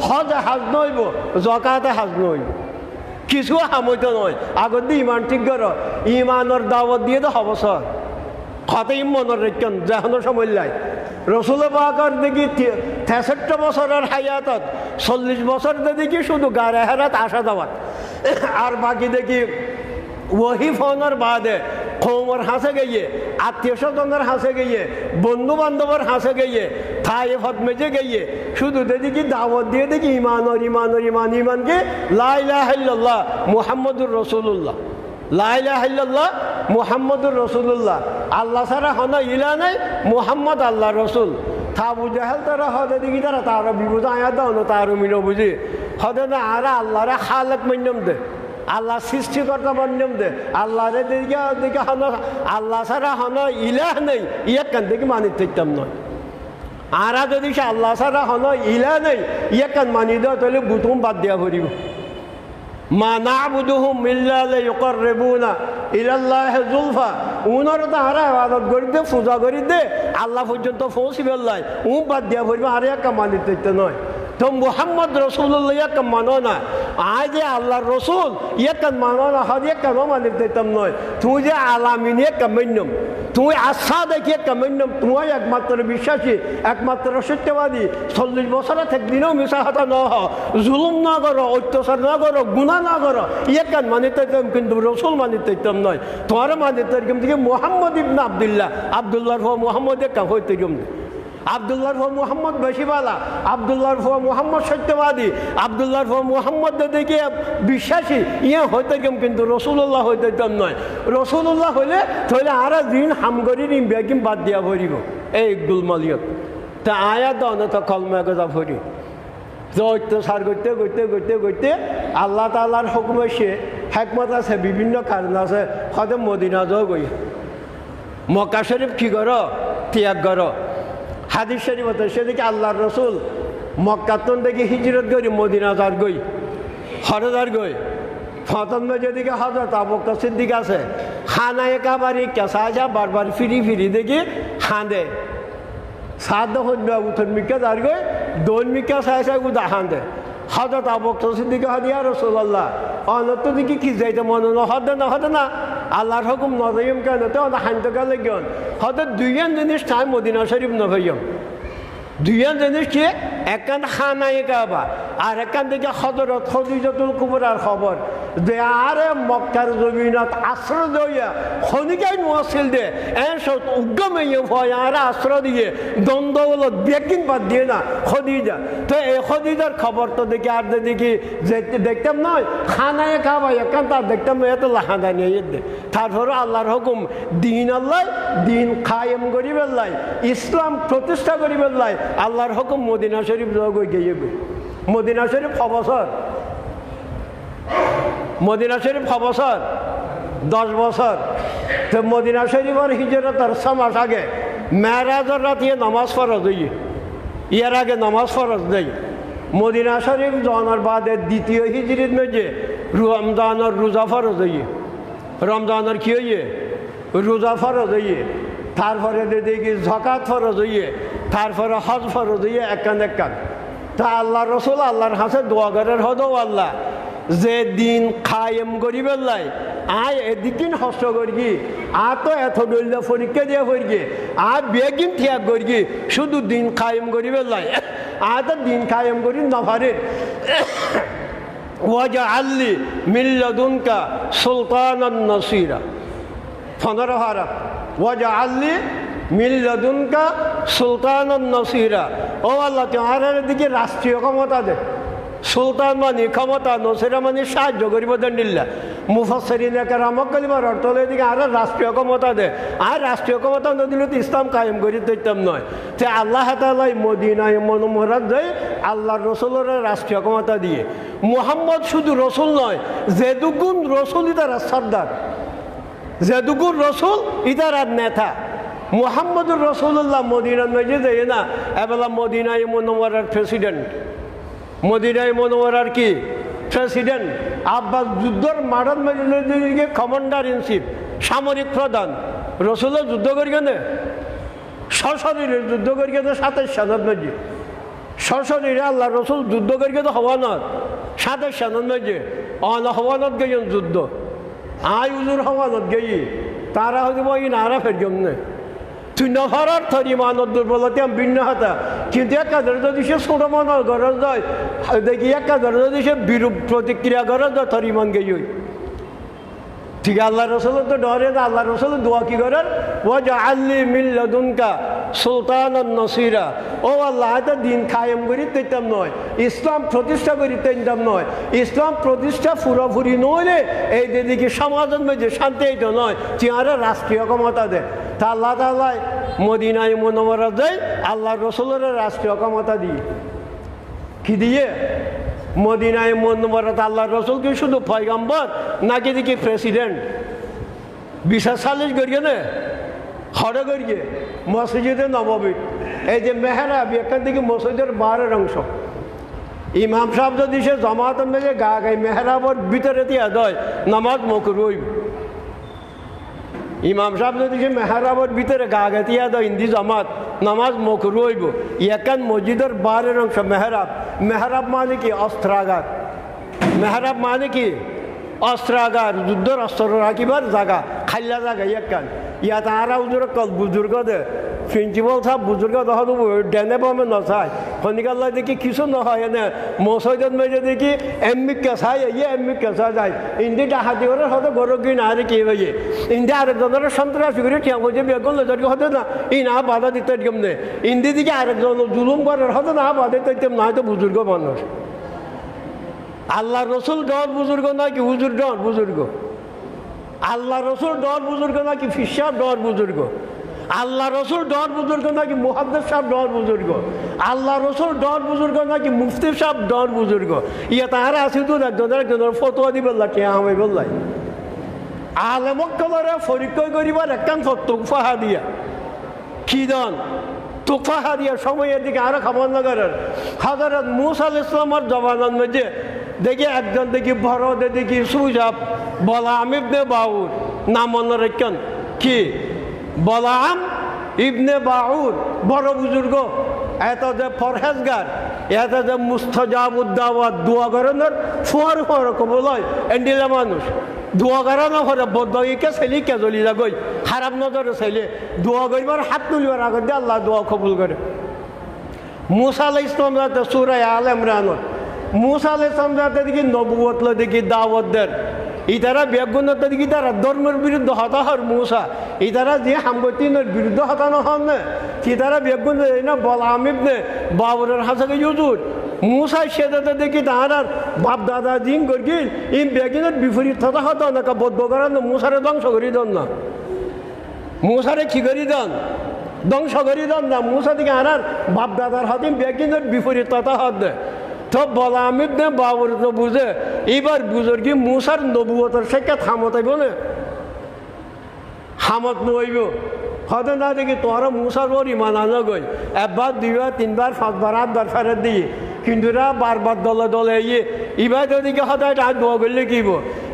হজে হাজ নইব জাকাতে হাজ নইব কিছু হামইত নয় আগত দিয়ে ইমান ঠিক করো ইমানের দাওয়াত দিয়ে 10 বছর কতই মনের রেখেন যেন সময় লাই রসুল পাকের দেখি 63 বছরের হায়াতত 40 বছর দেখি শুধু গাড়ে হেরাত আসা দাওয়াত আর বাকি দেখি ওহি ফোনের বাদে কৌমর হাসে গিয়ে আত্মীয় স্বজনের হাসে গিয়ে বন্ধু বান্ধবের হাসে গিয়ে থাই ফতমেজে গিয়ে শুধু দেখি দাওয়াত দিয়ে দেখি ইমানর ইমানর ইমান ইমানকে লা ইলাহা ইল্লাল্লাহ মুহাম্মদুর রাসূলুল্লাহ লা ইলাহা ইল্লাল্লাহ মুহাম্মদুর রাসূলুল্লাহ আল্লাহ ছাড়া হন ইলা নাই মুহাম্মদ আল্লাহ রসুল থা বুঝে হেল তারা হদে দেখি তারা তারও বিবুধ আয়া দাও না তারও মিনো বুঝি হদে না আরা আল্লাহরে খালেক মান্যম দে আল্লাহ সৃষ্টিকর্তা মান্যম দে আল্লাহরে দেখে দেখে হন আল্লাহ ছাড়া হন ইলাহ নেই ইয়ে কান দেখি মানি থাকতাম নয় আরা যদি সে আল্লাহ ছাড়া হন ইলা নেই ইয়ে কান মানি দেওয়া তাহলে বুতুম বাদ দেওয়া ভরিব মা না'বুদুহুম ইল্লা লিয়ুকাররিবুনা ইলাল্লাহি যুলফা উনার তো হারা ইবাদত করি দে পূজা করি দে আল্লাহ পর্যন্ত পৌঁছি বেলায় বাদ দিয়া ভরবে আর একটা মানিত নয় তো মুহাম্মদ রাসূলুল্লাহ একটা মানো না আজ যে আল্লাহর রসুল একটা মানো না হজ একটা মানিত দিতাম নয় তুই যে আলামিন একটা মান্যম তুই আশা দেখি একটা মান্যম তুই একমাত্র বিশ্বাসী একমাত্র সত্যবাদী 40 বছরে একদিনও মিশা হাতা ন জুলুম না করো অত্যাচার না করো গুণা না করো একটা মানিত দিতাম কিন্তু রসুল মানিত দিতাম নয় তোমার মানিত দিতাম থেকে মোহাম্মদ ইবনে আব্দুল্লাহর হো মোহাম্মদ একটা হইতে গেম আব্দুল্লাহর হো মোহাম্মদ বেশিবালা আব্দুল্লাহর হো মোহাম্মদ সত্যবাদী আব্দুল্লাহর হো মোহাম্মদ দেখে বিশ্বাসী ইয়ে হইতে গেম কিন্তু রসুল্লাহ হইতে দিতাম নয় রসুল্লাহ হইলে তাহলে আর দিন হামগরি নিম বেগিম বাদ দিয়া ভরিব এই গুলমালিয়ত তা আয়া দাও না তো কলমা গজা ভরি তো অত্যাচার করতে করতে করতে করতে আল্লাহ তাআলার হুকুম এসে হেকমত আছে বিভিন্ন কারণ আছে হয়তো মদিনা যাও গই মক্কা শরীফ কি করো ত্যাগ করো হাদিস শরীফ হতে সেদিকে আল্লাহর রসুল মক্কাতন দেখি হিজরত করি মদিনা যার গই হরদার গই প্রথমে যেদিকে হজরত আবু বকর সিদ্দিক আছে খানায় কাবারি কেসা আসা বারবার ফিরি ফিরি দেখি হাঁদে সাদ হইবা উঠন মিকা যার গই দোন মিকা সাইসা উদা হাঁদে হজরত আবু বকর সিদ্দিক হাদিয়া রাসূলুল্লাহ অনত দেখি কি যাইতে মনে হদে না আল্লাহর হুকুম নজয়ম কেন তো হাঁদতে গেলে গিয়ন হয়তো দুইজন জিনিস টাইম মদিনা শরীফ নভইম দুইজন জিনিস কি একখান খানায় কাবা আর একখান থেকে হজরত খদিজাতুল কুবরার খবর যে আরে মক্কার জমিনত আশ্রয় দইয়া খনিকাই নোয়াছিল দে এসব উগ্গমে ভয় আর আশ্রয় দিয়ে দ্বন্দ্বলত বেকিন বাদ দিয়ে না খদিজা তো এই খদিজার খবর তো দেখি আর দেখি যে দেখতাম নয় খানায় কাবা একখান তার দেখতাম এত লাহাদা নিয়ে দে তারপরে আল্লাহর হুকুম দিন আল্লাহ দিন কায়েম করি বেল্লাই ইসলাম প্রতিষ্ঠা করি বেল্লাই আল্লাহর হুকুম মদিনা শরীফ গিয়ে মদিনা শরীফ অবসর মদিনা শরীফ বছর 10 বছর তো মদিনা শরীফের হিজরতের 6 মাস আগে মেরাজের রাতে নামাজ ফরজ হইয়ে ইয়ার আগে নামাজ ফরজ দেই মদিনা শরীফ জানার বাদে দ্বিতীয় হিজরিত মধ্যে রমজানের রোজা ফরজ হইয়ে রমজানের কি হইয়ে রোজা ফরজ হইয়ে তারপরে দেখি যাকাত ফরজ হইয়ে তারপরে হজ ফরজ হইয়ে একান তা আল্লাহ রসুল আল্লাহর হাসে দোয়া করার হদ আল্লাহ যে দিন কায়েম করি বেল্লাই আয় এদিকিন হস্ত করি তো এত দলীয় পরীক্ষা দিয়ে পড়ি বেগিন ত্যাগ করি শুধু দিন কায়েম করি বেল্লাই তো দিন কায়েম করি নভারের ওয়াজা আল্লি মিল্লাদুনকা সুলতানান নাসিরা 15 হারা ওয়াজা আল্লি মিল্লাদুনকা সুলতানান নাসিরা ও আল্লাহ তোমার দিকে রাষ্ট্রীয় ক্ষমতা দে সুলতান মানে ক্ষমতা নসিরা মানে সাহায্য করিব দণ্ডিল্লা মুফাসসিরিন কেরামক কলিমার অর্থ হলো এদিকে আর রাষ্ট্রীয় ক্ষমতা দে আর রাষ্ট্রীয় ক্ষমতা না দিলে তো ইসলাম কায়েম করি দিতাম নয় যে আল্লাহ তাআলাই মদিনায় মনোমরাত দেয় আল্লাহর রসুলের রাষ্ট্রীয় ক্ষমতা দিয়ে মুহাম্মদ শুধু রসুল নয় যেদুগুণ রসুল ইতার সর্দার যেদুগুণ রসুল ইতার আর নেতা মুহাম্মদুর রাসূলুল্লাহ মদিনার মধ্যে যায় না এবেলা মদিনায় মুনাওয়ারার প্রেসিডেন্ট মদিনায় মুনাওয়ারার কি প্রেসিডেন্ট আব্বাস যুদ্ধর মাঠের মধ্যে কমান্ডার ইন চিফ সামরিক প্রধান রসুলের যুদ্ধ করি কেন সশরীরের যুদ্ধ করি কেন 27 সালের মধ্যে সশরীরে আল্লাহ রসুল যুদ্ধ করি কেন হওয়ানত 27 সালের মধ্যে হওয়ানত গেছেন যুদ্ধ আয় উজুর হওয়ানত গেই তারা হয়তো বই নারা ফেরগম না তুই নফারার থরি মানত দুর্বলতা ভিন্ন হাতা কিন্তু একাধার যদি সে ছোট মানর গরজ যায় দেখি একাধার যদি সে বিরূপ প্রতিক্রিয়া গরজ যায় থরি মান গেই ঠিক আল্লাহ রসুলের তো ডরে না আল্লাহ রসুলের দোয়া কি করেন ওয়াজা আল্লি মিল্লাদুনকা সুলতানান নাসিরা ও আল্লাহ এটা দিন কায়েম করি তেতাম নয় ইসলাম প্রতিষ্ঠা করি তেতাম নয় ইসলাম প্রতিষ্ঠা পুরোপুরি নইলে এই দিকে সমাজের মধ্যে শান্তি এইটা নয় চেয়ারে রাষ্ট্রীয় ক্ষমতা দেয় তা আল্লাহ তাআলা মদিনায় মুনাওয়ারা দেয় আল্লাহ রসুলের রাষ্ট্রীয় ক্ষমতা দিয়ে কি দিয়ে মদিনায় মুনাওয়ারাত আল্লাহ রসুল কি শুধু পয়গম্বর নাকি দেখি প্রেসিডেন্ট 20 করিয়ে না হরে করিয়ে মসজিদে নববী এই যে মেহরাব এখান থেকে মসজিদের 12 অংশ ইমাম সাহেব যদি সে জমাতের মেঝে গা গাই মেহরাবর ভিতরে দিয়া দেয় নামাজ মকরুহ ইমাম সাহেব যদি সে মেহরাবর ভিতরে গা গাতিয়া দেয় ইন্দি জমাত নামাজ মকরুহ হইব এখান মসজিদের 12 অংশ মেহরাব মেহরাব মানে কি অস্ত্রাগার মেহরাব মানে কি অস্ত্রাগার যুদ্ধর অস্ত্র রাখিবার জায়গা খাইলা জায়গা এখান ইয়াত আর বুজুর্গ দে প্রিন্সিপাল সাহেব বুজুর্গ দেখা দেবো ডেনে পামে নচায় শনিকাল্লা দেখি কিছু নহয় এনে মসজিদের মেঝে দেখি এমনি কেঁচাই এমনি কেঁচা যায় ইন্দি ডাহাতি করে হয়তো গরম কি না রে কে ভাইয়ে ইন্দি আরেকজনের সন্ত্রাসী করে ঠিক হচ্ছে বেগুন লেজারকে হতে না ই না বাধা দিতে কেমনে ইন্দি দিকে আরেকজন জুলুম করার হতে না বাধা দিতে না হয়তো বুজুর্গ মানুষ আল্লাহ রসুল ডর বুজুর্গ নাকি হুজুর ডর বুজুর্গ আল্লাহ রসুল ডর বুজুর্গ নাকি ফিসাব ডর বুজুর্গ আল্লাহ রসুল ডর বুজুর্গ নাকি মুহাদ্দিস সাহেব ডর বুজুর্গ আল্লাহ রসুল ডর বুজুর্গ নাকি মুফতি সাহেব ডর বুজুর্গ ইয়া তাহারা আছে তো একজনের ফতোয়া দিবে কে আমি বললাই আলেমক কলরে পরীক্ষা করিবার একখান ফতোয়া ফাহা দিয়া কি দন তুফাহা দিয়ে সময়ের দিকে আরো খাবার নগরের হযরত মুসা আলাইহিস সালামের জবানের মধ্যে দেখি একজন দেখি বড় দেখি সুজাব বলাম ইবনে বাউর নাম মনে রাখেন কি বলাম ইবনে বাউর বড় বুজুর্গ এত যে ফরহেজগার এত যে মুস্তাজাবুদ্দাওয়াত দোয়া করানোর ফুয়ার ফুয়ার কবল হয় এন্ডিলা মানুষ দোয়া করানো হরে বদকে ছেলে কে জ্বলি যাগই খারাপ নজরে ছেলে দোয়া করিবার হাত তুলিবার আগত দিয়ে আল্লাহ দোয়া কবুল করে মুসা আলাইহিস সালাম যাতে সূরা আল ইমরানত মুসা আলাইহিস সালাম যাতে দেখি নবুয়ত দেখি দাওয়াত দেন ইতারা বেগুনত দেখি তারা ধর্মের বিরুদ্ধে হতাহর মুসা ইতারা যে হামবতিনের বিরুদ্ধে হতানো হন না কি তারা বেগুন না বলাম ইবনে বাবরের হাসাকে ইউজুর মুসা সেদাতে দেখি তাহার বাপ দাদা দিন করগিল এই বেগুনের বিপরীত হতা হতো না কা বদ্ধ করান মুসারে ধ্বংস করি দেন না মুসারে কি করি দেন ধ্বংস করি দেন না মুসা দিকে আনার বাপ দাদার হাতে বেগুনের বিপরীত হতা হত দেয় তো বলাম ইবনে বাবর তো বুঝে এবার বুঝর কি মুসার নবুয়তের শিক্ষা থামতাইব না হামত নইব হয়তো না দেখি তোরা মুসার ওর ইমান আনো গই একবার দুইবার তিনবার পাঁচবার আটবার ফেরত দিয়ে কিন্তু বারবার দলে দলে এবার দিকে সদায় তাত দোয়া করলে কিব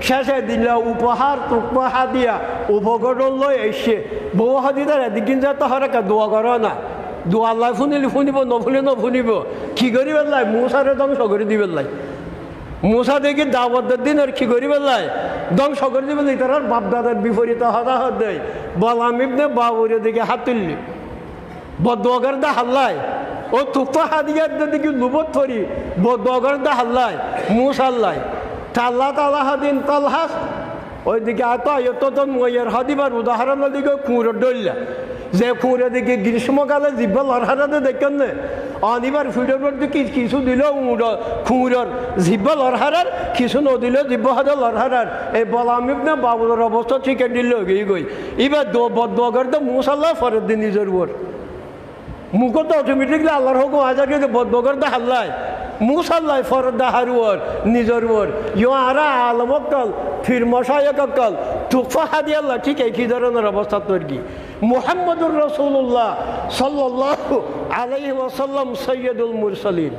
শেষে দিলে উপহার তুপহার দিয়া উপকরণ লই এসে বউ হাদিদার এদিন যে তহরাকে দোয়া করো না দোয়া আল্লাহ শুনিলে শুনিব নফুলে নফুনিব কি করি পেলাই মুসারে ধ্বংস করে দিবে লাই মুসা দেখি দাওয়াতের দিন আর কি করি পেলাই ধ্বংস করে দিবে তার বাপদাদার বিপরীত হতাহত দেয় বলাম ইবনে বাবুরের দিকে হাত তুললি বদোয়াগার দা হাল্লায় ও তুফা হাদিয়ার দিকে লুবত ধরি বদোয়াগার দা হাল্লায় মুসাল্লাই তাল্লা তালা হাদিন তালহাস ওইদিকে আত তো মইয়ের হাদিবার উদাহরণের দিকে কুঁড়োর ডল্লা যে কুঁড়ে দিকে গ্রীষ্মকালে জিব্বা লড়হারাতে দেখেন না অনিবার ফিডের মধ্যে কিছু দিল কুঁড়োর জিব্বা লড়হারার কিছু নদিল জিব্বা হাতে লড়হারার এই বলাম ইবনে বাবুর অবস্থা চিকেন দিল গই এবার বদোয়াগার তো মুসাল্লাহ ফরের দিন নিজের উপর মুখ তো অটোমেটিকলি আল্লাহর হুকুম আজাকে বদোয়াগার দা হাল্লায় মুসাল্লাই ফরদ হারুয়ার নিজের ওর ইয় আরা আলমকল ফির মশায়কল তুফা হাদি আল্লাহ ঠিক একই ধরনের অবস্থা তৈরি মুহাম্মদুর রাসূলুল্লাহ সাল্লাল্লাহু আলাইহি ওয়াসাল্লাম সৈয়দুল মুরসালিন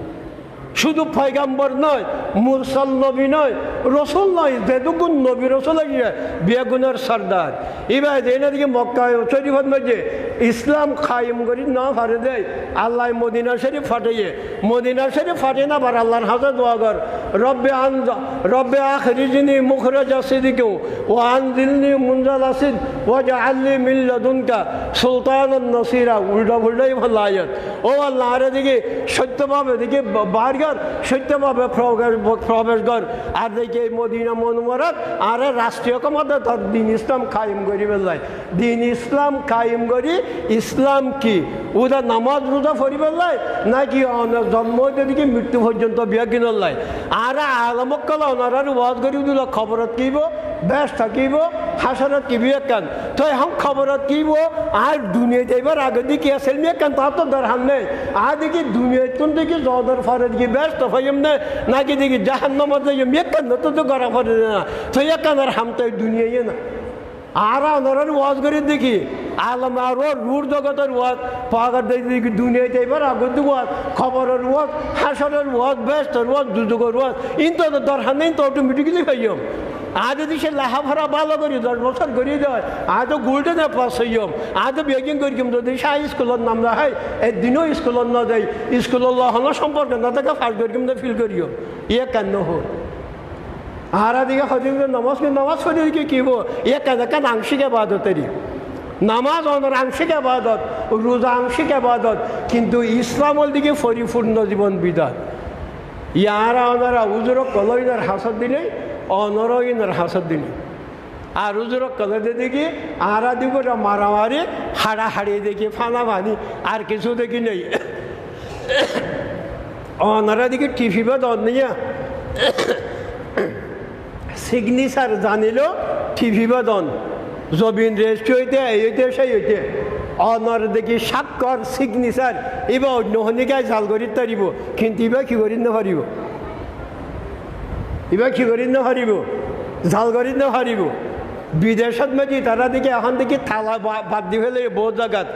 শুধু পয়গাম্বর নয় মুরসাল নবী নয় রসুল নয় যেটুকুন নবী রসুল বেগুনের সর্দার এবার এনাদিকে মক্কা শরীফের মধ্যে ইসলাম কায়েম করি না ফারে দেয় আল্লাহ মদিনা শরীফ ফাটাইয়ে মদিনা শরীফ ফাটে না বার আল্লাহর হাতে দোয়া কর রব্বে আখরিজনি মুখরাজ সিদিকেও ও আনদিলনি মুনজাল আসিদ ও জাআলনি মিন লাদুনকা সুলতানান নাসিরা উল্টা উল্টাই ভালো আয়াত ও আল্লাহ আরে দিকে সত্যভাবে দিকে বারগার সত্যভাবে প্রবেশ কর আর দেখি এই মদিনা মনোমরাত আর রাষ্ট্রীয় ক্ষমতা তার দিন ইসলাম কায়েম করি বেলায় দিন ইসলাম কায়েম করি ইসলাম কি ওরা নামাজ রোজা ফরি বেলায় নাকি জন্ম দিকে মৃত্যু পর্যন্ত বিয়া কিনলাই আর আলমকল ওনার ওয়াজ করি দিল খবরত কিব বেশ থাকিব হাসরত কিবি একান তো এখন খবরত কিব আর দুনিয়াতে এবার আগে দিকে আসেল মি একান তার তো দরহান নেই আর দেখি দুনিয়াতুন দেখি জদর ফরে দিকে ব্যস্ত হইম না নাকি দেখি জাহান্নামত যাই মেকান তো গড়া ফরে না তো একান আর হামতে দুনিয়ায় না আর ওনার ওয়াজ করে দেখি আলম আর রুর জগতের ওয়াজ পাগার দেখি দুনিয়াতে এবার আগর ওয়াজ খবরের ওয়াজ হাসরের ওয়াজ ব্যস্তর ওয়াজ দুযোগের ওয়াজ ইন তো দরকার নেই তো অটোমেটিক্যালি হইম আর যদি সে লাহাভারা ভালো করি 10 বছর করিয়ে দেয় আজ তো গোল্ডেন পাস হইম আজ তো বেগিং করি যদি সাই স্কুলের নাম না হয় একদিনও স্কুলত না যাই স্কুলের লহন সম্পর্ক না থাকে ফার্স্ট করি ফিল করিও ইয়ে কেন হোক আর দিকে হদিন নামাজ পড়ি কি কিব ইয়ে কেন আংশিক আবাদতেরই নামাজ অনর আংশিক আবাদত রোজা আংশিক আবাদত কিন্তু ইসলামের দিকে পরিপূর্ণ জীবন বিধান ইয়ারা ওনারা উজুরক কলইনার হাসত দিলে অনরইনার হাসত দিলে আর উজুরক কলে দেখি আরা দিকে মারামারি হাড়াহাড়ি দেখি ফানা ফানি আর কিছু দেখি নেই অনারা দিকে টিভি বা দন নিয়ে সিগনেচার জানিল টিভি বা দন জবিন রেস্ট হইতে এই হইতে সেই হইতে অনর দেখি স্বাক্ষর সিগনেচার এবার অন্য হনিকায় জাল করি তারিব কিন্তু এবার কি করি না পারিব এবার কি করি না পারিব জাল করি না পারিব বিদেশত মেজি তারা দিকে এখন দেখি থালা বাদ দিয়ে ফেলে বহু জায়গাত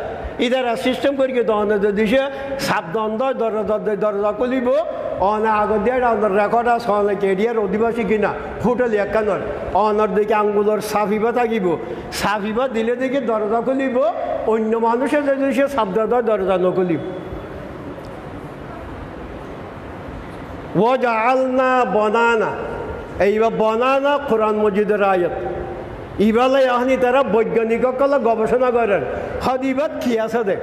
ইদারা সিস্টেম করি তখন যদি সে সাবধান দরজা খুলিব অনা আগত দিয়ে রেকর্ড আছে অনেক এরিয়ার অধিবাসী কিনা হোটেল একানোর অনার দিকে আঙ্গুলের সাফিবা থাকিব সাফিবা দিলে দেখি দরজা খুলিব অন্য মানুষের যদি সে সাবধান দরজা নখুলিব ও জালনা বনানা এইবার বনানা কোরআন মজিদের আয়াত ইবালে এখনই তারা বৈজ্ঞানিকসকলে গবেষণা করেন হদিবাদ কি আছে দেখ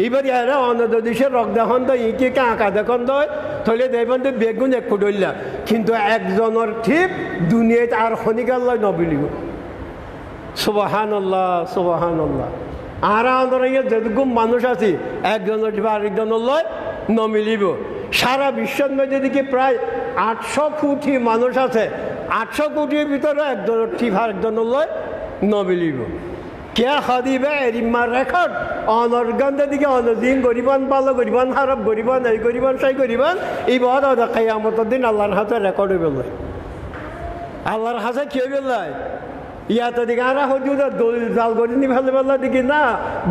এবার এরা অন্য দেশের রক দেখন তো ইকে আঁকা দেখুন তো তাহলে দেখবেন তো বেগুন এক ফুটল্লা কিন্তু একজনের ঠিক দুনিয়াতে আর শনিকাল্লাই নবিলিব সুবহানাল্লাহ সুবহানাল্লাহ আর আমাদের যেটুকু মানুষ আছে একজনের আরেকজনের লয় নমিলিব সারা বিশ্বের মধ্যে দিকে প্রায় 800 কোটি মানুষ আছে 800 কোটির ভিতরে একজনের ঠিক আরেকজনের লয় নমিলিব কে হাদিবে এরিমার রেকর্ড অনর্গানদের দিকে অনদিন গরিবান পালো গরিবান হারব গরিবান এই গরিবান সেই গরিবান এই বড় কিয়ামতের দিন আল্লাহর হাতে রেকর্ড হয়ে বেলায় আল্লাহর হাতে কি হয়ে বেলায় ইয়াতে দিকে আর হয়তো দলিল জাল করে নি ফেলে বেলা দিকে না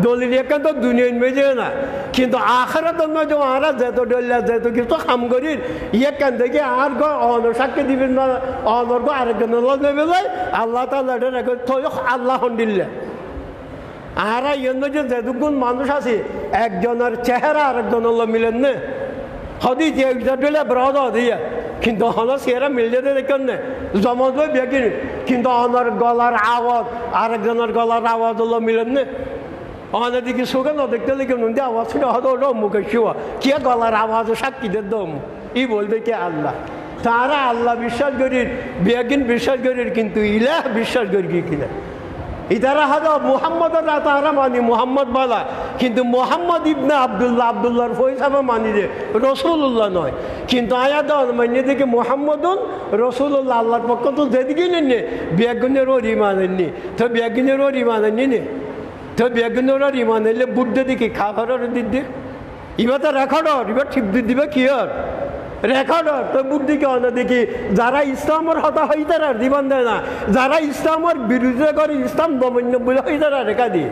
দলিল এখান তো দুনিয়ার মেজে না কিন্তু আখেরাতের মধ্যে আরা যেত ডলিয়া যেত কিছু কাম করি এখান থেকে আর অনসাক্ষী দিবেন না অনর্গ আরেকজনের লগে বেলায় আল্লাহ তাআলা রেকর্ড আল্লাহ দিল্লা আর এর মধ্যে যেটুকুন মানুষ আছে একজনের চেহারা আরেকজনের মিলেন না হদি যে একজনে ব্রদ দিয়া কিন্তু হলো চেহারা মিল যেতে দেখেন না জমজ বেগিন কিন্তু অনার গলার আওয়াজ আরেকজনের গলার আওয়াজ হলো মিলেন না অনেক দিকে সুখে না দেখতে লিখে নুন দিয়ে আওয়াজ ছিল হয়তো ওটা মুখে শিওয়া কে গলার আওয়াজ সাক্ষীদের দম ই বলবে কে আল্লাহ তারা আল্লাহ বিশ্বাস করি বেগিন বিশ্বাস করি কিন্তু ইলাহ বিশ্বাস করি কিনা ইতারা হাজা মুহাম্মদের তারা মানি মুহাম্মদ বলা কিন্তু মোহাম্মদ ইবনে আবদুল্লাহ আবদুল্লাহর হিসাবে মানি যে রসুল্লাহ নয় কিন্তু আয়াত মানিয়ে দেখে মোহাম্মদুন রসুল্লাহ আল্লাহর পক্ষ তো যেদিকে নেন বেগুনের ওর ইমান এননি তো বেগুনের ওর ইমান এননি নে তো বেগুনের ওর ইমান এলে বুদ্ধ দিকে খাবারের দিদি এবার তো রেকর্ড এবার ঠিক দিবে কি আর রেকর্ড তো বুদ্ধিকে অন্য দেখি যারা ইসলামের হতা হই তারা জীবন দেয় না যারা ইসলামের বিরুদ্ধে করে ইসলাম দমন্য বলে হই তারা রেখা দিয়ে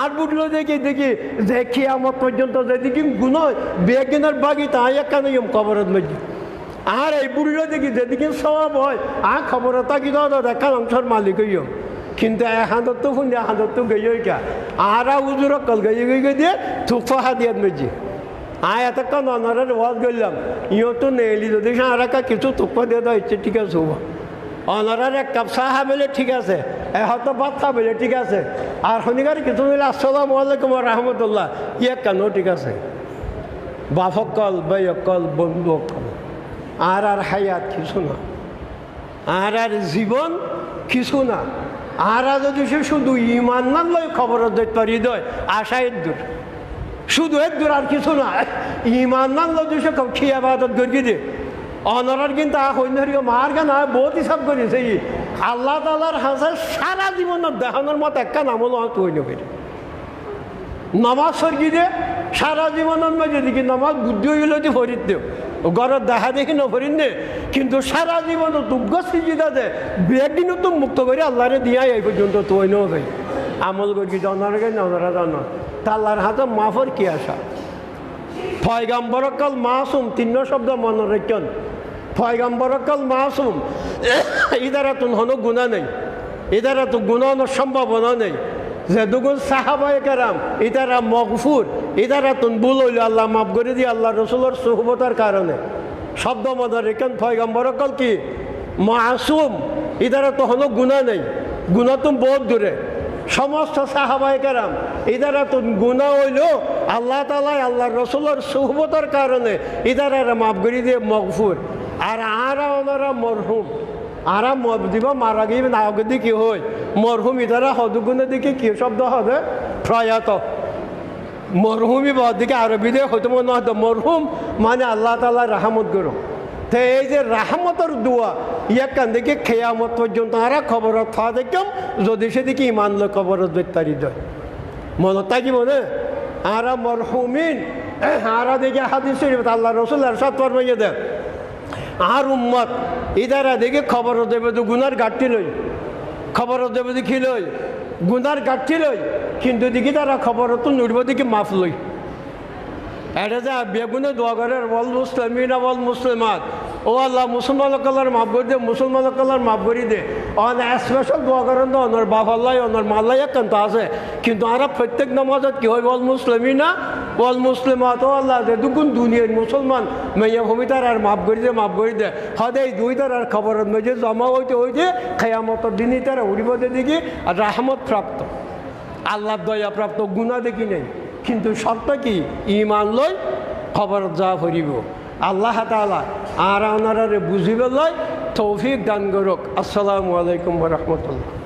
আর বুঝলো দেখি দেখি যে কিয়ামত পর্যন্ত যেদিকে গুণ বেগিনের বাগি তাই একখানে খবরের মধ্যে আর এই বুড়লো দেখি যেদিকে স্বভাব হয় আর খবরের তাকি দেখা অংশের মালিক হইও কিন্তু এখানত তো শুনে এখানত তো গই কা আর উজুর কল গই দিয়ে থুফা দিয়ে মেজি আয় এতক্ষণ অনারের ওয়াজ করলাম ইয়তো নেলি যদি সারাকা কিছু তুপ্পা দিয়ে দেওয়া ইচ্ছে ঠিক আছে হবো অনারের এক কাপ চাহ বেলে ঠিক আছে এহত ভাত খাবেলে ঠিক আছে আর শনিবার কিছু মিলে আসসালামু আলাইকুম রহমতুল্লাহ ইয়ে কেন ঠিক আছে বাপকল বৈকল বন্ধু অকল আর হায়াত কিছু না আর জীবন কিছু না আর যদি সে শুধু ইমান না লয় খবর দেখতে পারি দয় আশায়ের দূর শুধু এর দূর আর কিছু না ইমান না লয় সে খিয়া বাদত গড়িয়ে দে অনরার কিন্তু সৈন্য মার গান বহুত হিসাব করেছে আল্লাহ তালার হাজার সারা জীবনের দেখানোর মতো একটা নামল তৈরি করে নমাজ সরকি দে সারা জীবনের মধ্যে দেখি নমাজ বুদ্ধি হইলে যে ফরিদ দেও ঘরের দেখা দেখি না ফরিদ নে কিন্তু সারা জীবন তুগ্য সিজিদা দে একদিনও তো মুক্ত করে আল্লাহরে দিয়া এই পর্যন্ত তৈ নেও যাই আমল করি জনার গাই নজরা জান তা আল্লাহর হাতে মাফর কি আসা পয়গাম্বরকাল মাসুম 3 শব্দ মনে রাখেন পয়গাম্বরকাল মাসুম ইদারা তো হনো গুণা নেই ইদারা তো গুণানোর সম্ভাবনা নেই যে দুগুণ সাহাবায়ে কেরাম ইদারা মগফুর ইদারা তুন ভুল হইল আল্লাহ মাফ করে দিয়ে আল্লাহ রসুলের সুহবতার কারণে শব্দ মনে রেখেন পয়গাম্বরকাল কি মাসুম ইদারা তো হনো গুণা নেই গুণা তো বহুত দূরে সমস্ত সাহাবায়ে কেরাম ইদারা তো গুণা হইল আল্লাহ তাআলা আল্লাহ রসুলের সুহবতার কারণে ইদারা মাফ করে দিয়ে মগফুর আর ওনারা মরহুম আর দিব মারা গিয়ে না আগে কি হয় মরহুম ইদারা হদুগুণের দিকে কি শব্দ হবে প্রয়াত মরহুমই দিকে আরবিতে হয়তো মনে হতো মরহুম মানে আল্লাহ তাআলা রাহমত করো তো এই যে রাহমতের দোয়া ইয়াকান দেখে খেয়ামত পর্যন্ত আর খবরত খাওয়া দেখতাম যদি সেদিকে ইমানলে খবরত বেতারি দেয় মনত থাকিব না আর মরহুমিন আর দেখে হাদিস শরীফ আল্লাহ রসুল আর সব ফরমাইয়া দেয় আর উম্মত ইদারা দেখে খবর দেবে তো গুনার ঘাটতি লই খবরত দেব দেখি লই গুনার গাঠি লই কিন্তু দেখি তারা খবরত নুড়ব দেখি মাফ লই এটা যে বেগুনে দোয়া করে ওয়াল মুসলিমিনা ওয়াল মুসলিমাত ও আল্লাহ মুসলমান কালার মাফ করে দে মুসলমান কালার মাফ করে দে অন স্পেশাল দোয়া করেন তো অনর বাপ আল্লাহ অনর মাল্লাই একান্ত আছে কিন্তু আমরা প্রত্যেক নামাজত কি হয় ওয়াল মুসলিমিনা ওয়াল মুসলিমাত ও আল্লাহ দে দুগুণ দুনিয়ার মুসলমান মেয়ে ভূমিতার আর মাফ করে দে হদে দুই তার আর খবরের মেজে জমা হইতে খেয়ামতর দিনই তারা উড়িব দেখি আর রাহমত প্রাপ্ত আল্লাহর দয়া প্রাপ্ত গুণা দেখি নেই কিন্তু শর্ত কি ইমান লই খবর যা ভরিব আল্লাহ তাআলা আর ওনারা বুঝিবে লয় তৌফিক দান করুক। আসসালামু আলাইকুম ওয়া রাহমাতুল্লাহ।